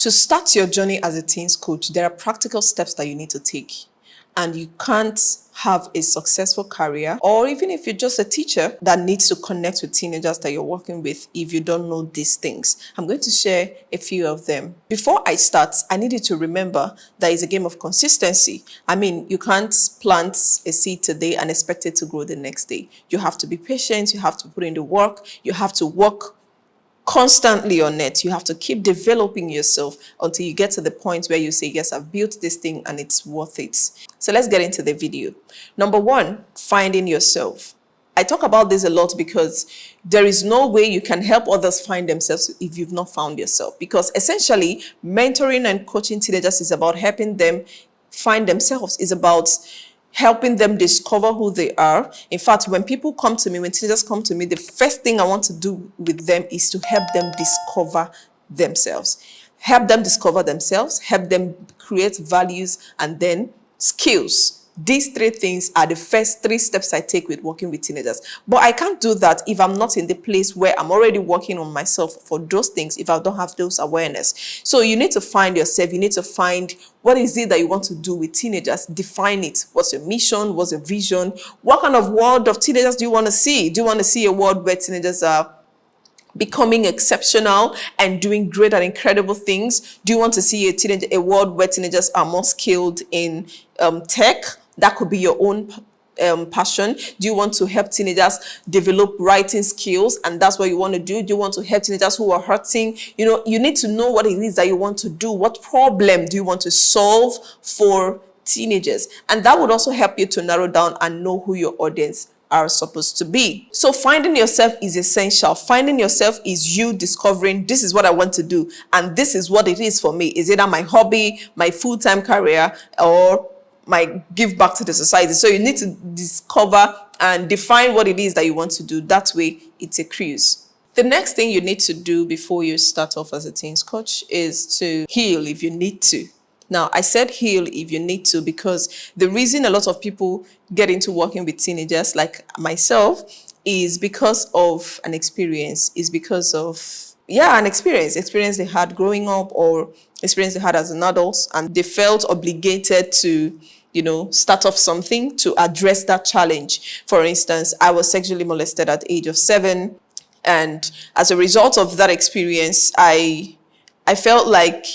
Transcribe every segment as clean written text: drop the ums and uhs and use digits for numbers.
To start your journey as a teens coach, there are practical steps that you need to take. And you can't have a successful career, or even if you're just a teacher that needs to connect with teenagers that you're working with, if you don't know these things. I'm going to share a few of them. Before I start, I need you to remember that it's a game of consistency. I mean, you can't plant a seed today and expect it to grow the next day. You have to be patient, you have to put in the work, you have to work constantly on it. You have to keep developing yourself until you get to the point where you say, yes, I've built this thing and it's worth it. So let's get into the video. Number one, finding yourself. I talk about this a lot because there is no way you can help others find themselves if you've not found yourself. Because essentially, mentoring and coaching teenagers is about helping them find themselves. It's about helping them discover who they are. In fact, when people come to me, when teenagers come to me, the first thing I want to do with them is to help them discover themselves. Help them discover themselves, help them create values, and then skills. These three things are the first three steps I take with working with teenagers. But I can't do that if I'm not in the place where I'm already working on myself for those things, if I don't have those awareness. So you need to find yourself. You need to find what is it that you want to do with teenagers. Define it. What's your mission? What's your vision? What kind of world of teenagers do you want to see? Do you want to see a world where teenagers are becoming exceptional and doing great and incredible things? Do you want to see a world where teenagers are more skilled in tech? That could be your own passion. Do you want to help teenagers develop writing skills, and that's what you want to do? Do you want to help teenagers who are hurting? You need to know what it is that you want to do. What problem do you want to solve for teenagers? And that would also help you to narrow down and know who your audience are supposed to be. So finding yourself is essential. Finding yourself is you discovering, this is what I want to do, and this is what it is for me. Is either my hobby, my full-time career, or my give back to the society. So you need to discover and define what it is that you want to do. That way it's a cruise. The next thing you need to do before you start off as a teens coach is to heal if you need to. Now, I said heal if you need to because the reason a lot of people get into working with teenagers like myself is because of an experience, is because of an experience they had growing up or experience they had as an adult, and they felt obligated to start off something to address that challenge. For instance, I was sexually molested at the age of 7, and as a result of that experience, I felt like,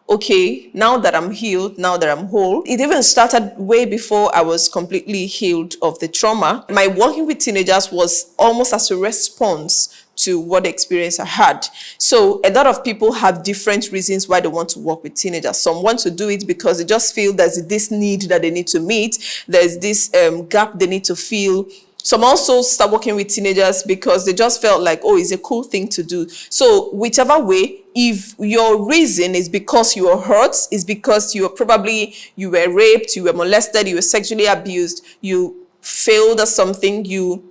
okay, now that I'm healed, now that I'm whole. It even started way before I was completely healed of the trauma. My working with teenagers was almost as a response to what experience I had. So a lot of people have different reasons why they want to work with teenagers. Some want to do it because they just feel there's this need that they need to meet. There's this gap they need to fill. Some also start working with teenagers because they just felt like, oh, it's a cool thing to do. So whichever way, if your reason is because you were hurt, is because you were raped, you were molested, you were sexually abused, you failed at something, you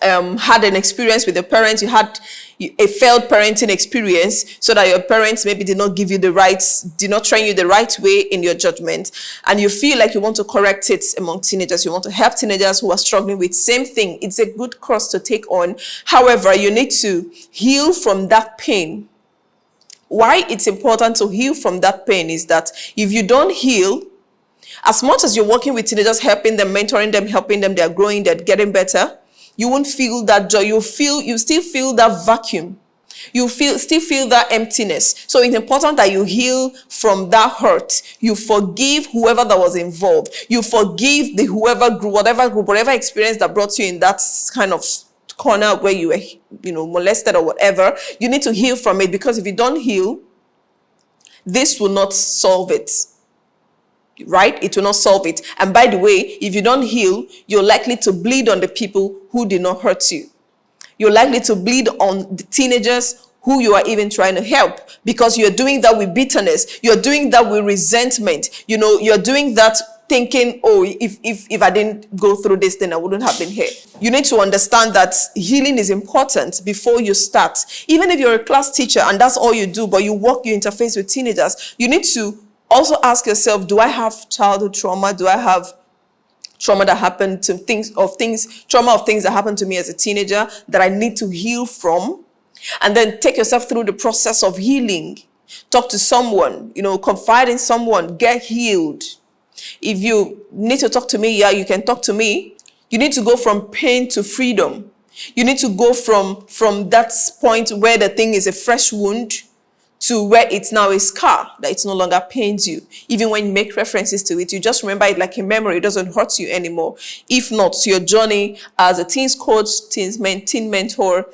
had an experience with your parents, you had a failed parenting experience, so that your parents maybe did not give you did not train you the right way in your judgment, and you feel like you want to correct it among teenagers, you want to help teenagers who are struggling with same thing. It's a good cross to take on. However, you need to heal from that pain. Why it's important to heal from that pain is that if you don't heal, as much as you're working with teenagers, helping them, mentoring them, helping them, they're growing, they're getting better, you won't feel that joy. You still feel that vacuum. You still feel that emptiness. So it's important that you heal from that hurt. You forgive whoever that was involved. You forgive whatever experience that brought you in that kind of corner where you were, molested or whatever. You need to heal from it, because if you don't heal, this will not solve it. Right? It will not solve it. And by the way, if you don't heal, you're likely to bleed on the people who did not hurt you. You're likely to bleed on the teenagers who you are even trying to help, because you're doing that with bitterness. You're doing that with resentment. You're doing that thinking, oh, if I didn't go through this, then I wouldn't have been here. You need to understand that healing is important before you start. Even if you're a class teacher and that's all you do, but you interface with teenagers, you need to also ask yourself, do I have childhood trauma? Do I have trauma that happened to trauma of things that happened to me as a teenager that I need to heal from? And then take yourself through the process of healing. Talk to someone, confide in someone, get healed. If you need to talk to me, yeah, you can talk to me. You need to go from pain to freedom. You need to go from that point where the thing is a fresh wound to where it's now a scar, that it no longer pains you. Even when you make references to it, you just remember it like a memory. It doesn't hurt you anymore. If not, your journey as a teens coach, teen mentor,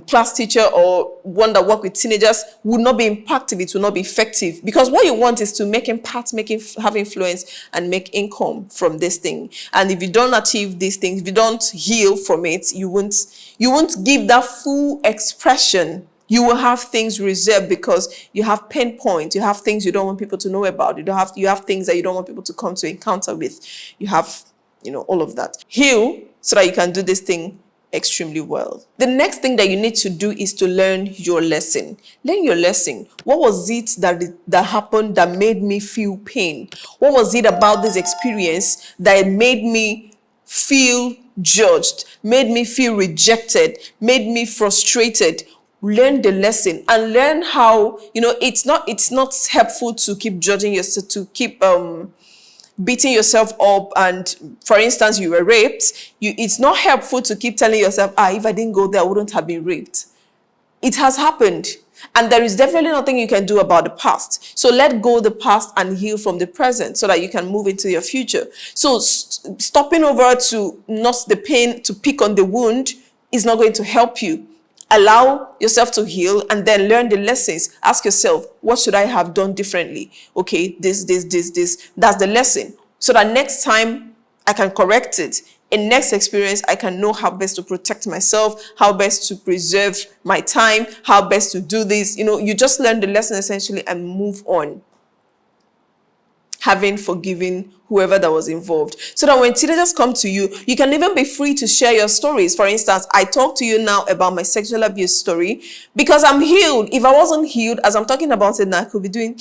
class teacher, or one that work with teenagers would not be impactful. It will not be effective, because what you want is to make impact, have influence, and make income from this thing. And if you don't achieve these things, if you don't heal from it, you won't give that full expression. You will have things reserved because you have pain points. You have things you don't want people to know about. You have things that you don't want people to come to encounter with. You have, all of that. Heal so that you can do this thing extremely well. The next thing that you need to do is to learn your lesson. Learn your lesson. What was it that happened that made me feel pain? What was it about this experience that made me feel judged, made me feel rejected, made me frustrated? Learn the lesson and learn how, it's not helpful to keep judging yourself, to keep beating yourself up. And for instance, you were raped. It's not helpful to keep telling yourself, if I didn't go there, I wouldn't have been raped. It has happened, and there is definitely nothing you can do about the past. So let go of the past and heal from the present so that you can move into your future. So stopping over to not the pain, to pick on the wound, is not going to help you. Allow yourself to heal and then learn the lessons. Ask yourself, what should I have done differently? Okay, this. That's the lesson. So that next time I can correct it. In next experience, I can know how best to protect myself, how best to preserve my time, how best to do this. You just learn the lesson essentially and move on, having forgiven whoever that was involved. So that when teenagers come to you, you can even be free to share your stories. For instance, I talk to you now about my sexual abuse story because I'm healed. If I wasn't healed, as I'm talking about it now, I could be doing,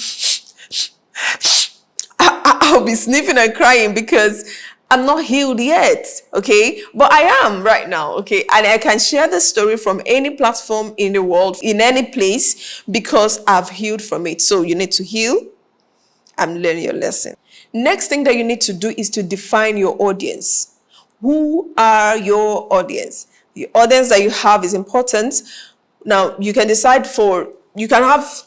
I'll be sniffing and crying because I'm not healed yet, okay? But I am right now, okay? And I can share the story from any platform in the world, in any place, because I've healed from it. So you need to heal and learn your lesson. Next thing that you need to do is to define your audience. Who are your audience? The audience that you have is important. Now, you can decide you can have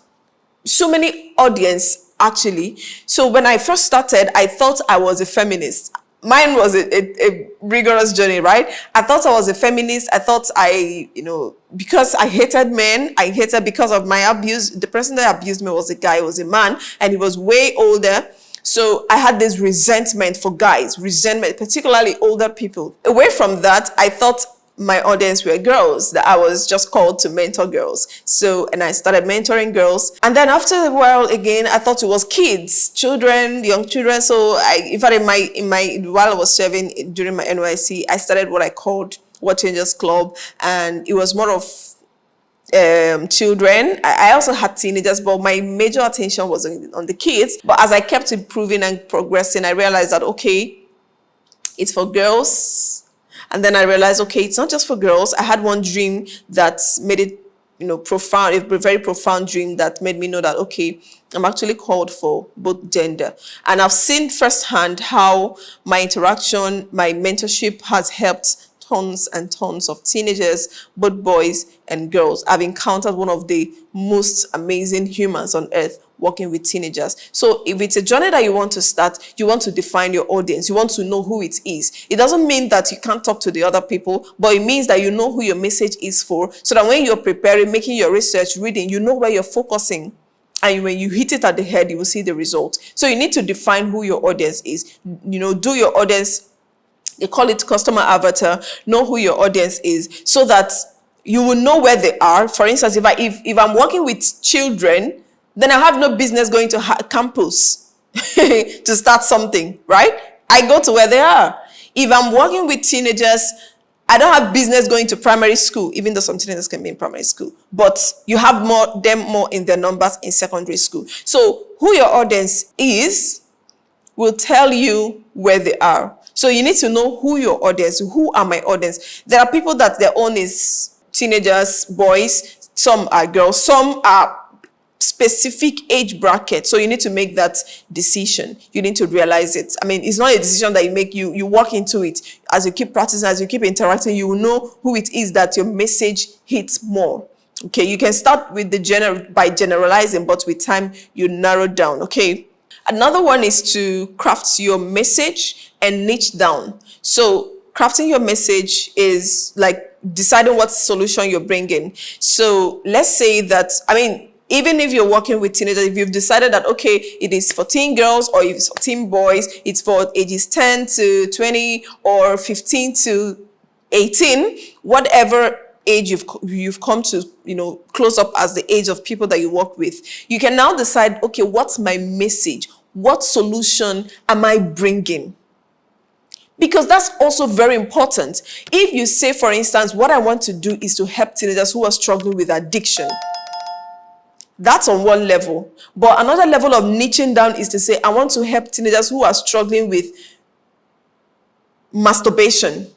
so many audience actually. So when I first started, I thought I was a feminist. Mine was a rigorous journey, right? I thought I was a feminist. I thought because I hated men, because of my abuse. The person that abused me was a guy, was a man, and he was way older. So I had this resentment for guys, particularly older people. Away from that, I thought my audience were girls, that I was just called to mentor girls. And I started mentoring girls. And then after a while again, I thought it was kids, children, young children. So while I was serving during my NYC, I started what I called What Changes Club. And it was more of children. I also had teenagers, but my major attention was on the kids. But as I kept improving and progressing, I realized that, okay, it's for girls. And then I realized, okay, it's not just for girls. I had one dream that made it, profound, a very profound dream that made me know that, okay, I'm actually called for both gender. And I've seen firsthand how my interaction, my mentorship has helped tons and tons of teenagers, both boys and girls. I've encountered one of the most amazing humans on earth working with teenagers. So if it's a journey that you want to start, you want to define your audience, you want to know who it is. It doesn't mean that you can't talk to the other people, but it means that you know who your message is for, so that when you're preparing, making your research, reading, you know where you're focusing. And when you hit it at the head, you will see the result. So you need to define who your audience is. Do your audience, they call it customer avatar, know who your audience is, so that you will know where they are. For instance, if I'm working with children, then I have no business going to campus to start something, right? I go to where they are. If I'm working with teenagers, I don't have business going to primary school, even though some teenagers can be in primary school. But you have them more in their numbers in secondary school. So who your audience is will tell you where they are. So you need to know who your audience, who are my audience. There are people that their own is teenagers, boys, some are girls, some are specific age bracket. So you need to make that decision. You need to realize it. I mean, it's not a decision that you make, you walk into it. As you keep practicing, as you keep interacting, you will know who it is that your message hits more. Okay, you can start with the by generalizing, but with time you narrow down. Okay. Another one is to craft your message and niche down. So crafting your message is like deciding what solution you're bringing. So let's say that, I mean, even if you're working with teenagers, if you've decided that, okay, it is for teen girls or if it's for teen boys, it's for ages 10 to 20 or 15 to 18, whatever age you've come to, close up as the age of people that you work with, you can now decide, okay, what's my message? What solution am I bringing? Because that's also very important. If you say, for instance, what I want to do is to help teenagers who are struggling with addiction, that's on one level. But another level of niching down is to say, I want to help teenagers who are struggling with masturbation.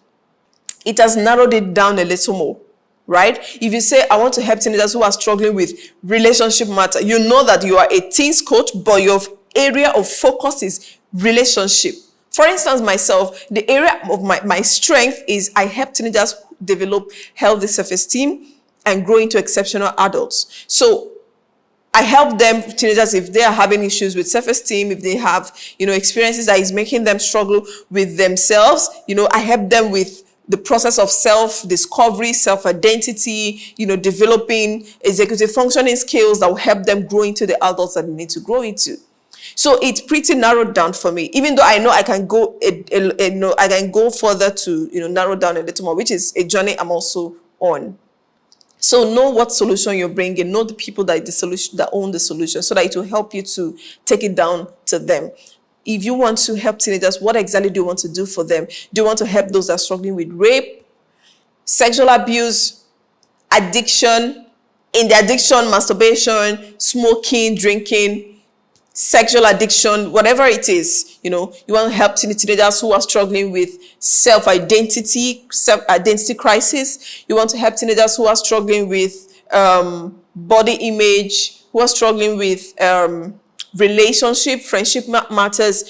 It has narrowed it down a little more, right? If you say, I want to help teenagers who are struggling with relationship matter, you know that you are a teens coach, but your area of focus is relationship. For instance, myself, the area of my strength is I help teenagers develop healthy self-esteem and grow into exceptional adults. So I help them, teenagers, if they are having issues with self-esteem, if they have, experiences that is making them struggle with themselves, I help them with the process of self-discovery, self-identity, developing executive functioning skills that will help them grow into the adults that they need to grow into. So it's pretty narrowed down for me, even though I know I can go, I can go further to, narrow down a little more, which is a journey I'm also on. So know what solution you're bringing, know the people that own the solution, so that it will help you to take it down to them. If you want to help teenagers, what exactly do you want to do for them? Do you want to help those that are struggling with rape, sexual abuse, addiction, in the addiction, masturbation, smoking, drinking, sexual addiction, whatever it is, you want to help teenagers who are struggling with self-identity crisis. You want to help teenagers who are struggling with body image, who are struggling with relationship, friendship matters.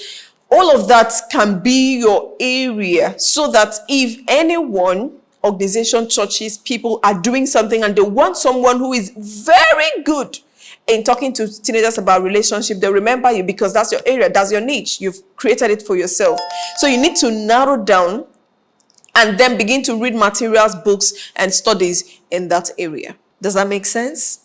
All of that can be your area, so that if anyone, organization, churches, people are doing something and they want someone who is very good in talking to teenagers about relationship, they remember you, because that's your area, that's your niche. You've created it for yourself. So you need to narrow down and then begin to read materials, books, and studies in that area. Does that make sense?